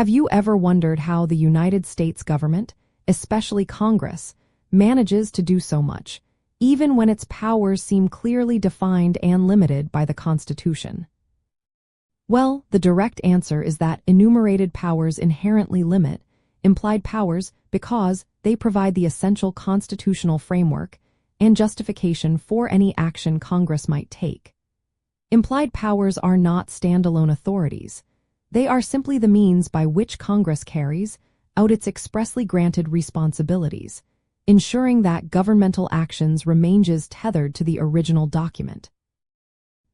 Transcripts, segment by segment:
Have you ever wondered how the United States government, especially Congress, manages to do so much, even when its powers seem clearly defined and limited by the Constitution? Well, the direct answer is that enumerated powers inherently limit implied powers because they provide the essential constitutional framework and justification for any action Congress might take. Implied powers are not standalone authorities. They are simply the means by which Congress carries out its expressly granted responsibilities, ensuring that governmental actions remain tethered to the original document.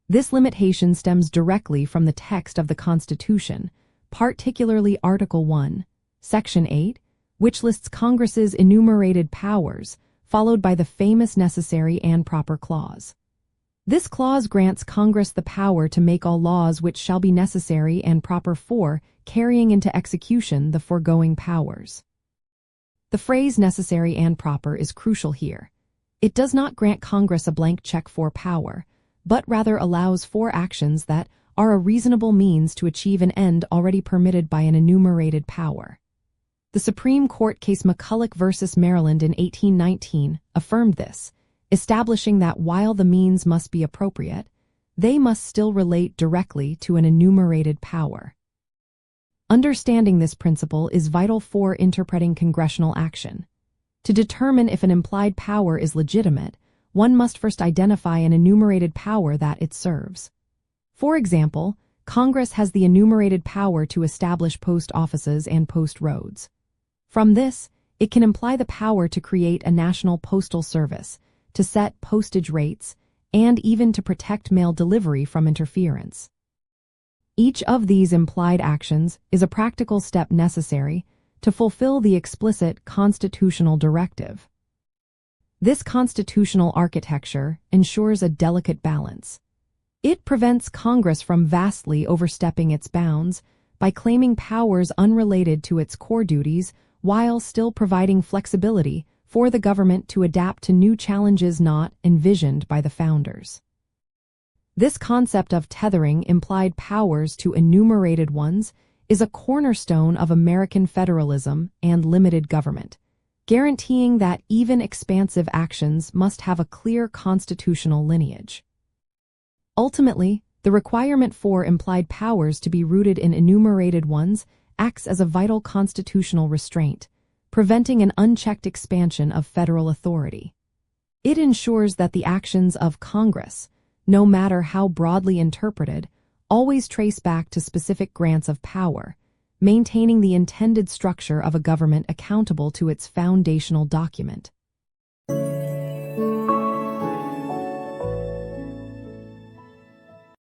This limitation stems directly from the text of the Constitution, particularly Article 1, Section 8, which lists Congress's enumerated powers, followed by the famous necessary and proper clause. This clause grants Congress the power to make all laws which shall be necessary and proper for carrying into execution the foregoing powers. The phrase necessary and proper is crucial here. It does not grant Congress a blank check for power, but rather allows for actions that are a reasonable means to achieve an end already permitted by an enumerated power. The Supreme Court case McCulloch v. Maryland in 1819 affirmed this, establishing that while the means must be appropriate, they must still relate directly to an enumerated power. Understanding this principle is vital for interpreting congressional action. To determine if an implied power is legitimate, one must first identify an enumerated power that it serves. For example, Congress has the enumerated power to establish post offices and post roads. From this, it can imply the power to create a national postal service, to set postage rates, and even to protect mail delivery from interference. Each of these implied actions is a practical step necessary to fulfill the explicit constitutional directive. This constitutional architecture ensures a delicate balance. It prevents Congress from vastly overstepping its bounds by claiming powers unrelated to its core duties while still providing flexibility for the government to adapt to new challenges not envisioned by the founders. This concept of tethering implied powers to enumerated ones is a cornerstone of American federalism and limited government, guaranteeing that even expansive actions must have a clear constitutional lineage. Ultimately, the requirement for implied powers to be rooted in enumerated ones acts as a vital constitutional restraint, preventing an unchecked expansion of federal authority. It ensures that the actions of Congress, no matter how broadly interpreted, always trace back to specific grants of power, maintaining the intended structure of a government accountable to its foundational document.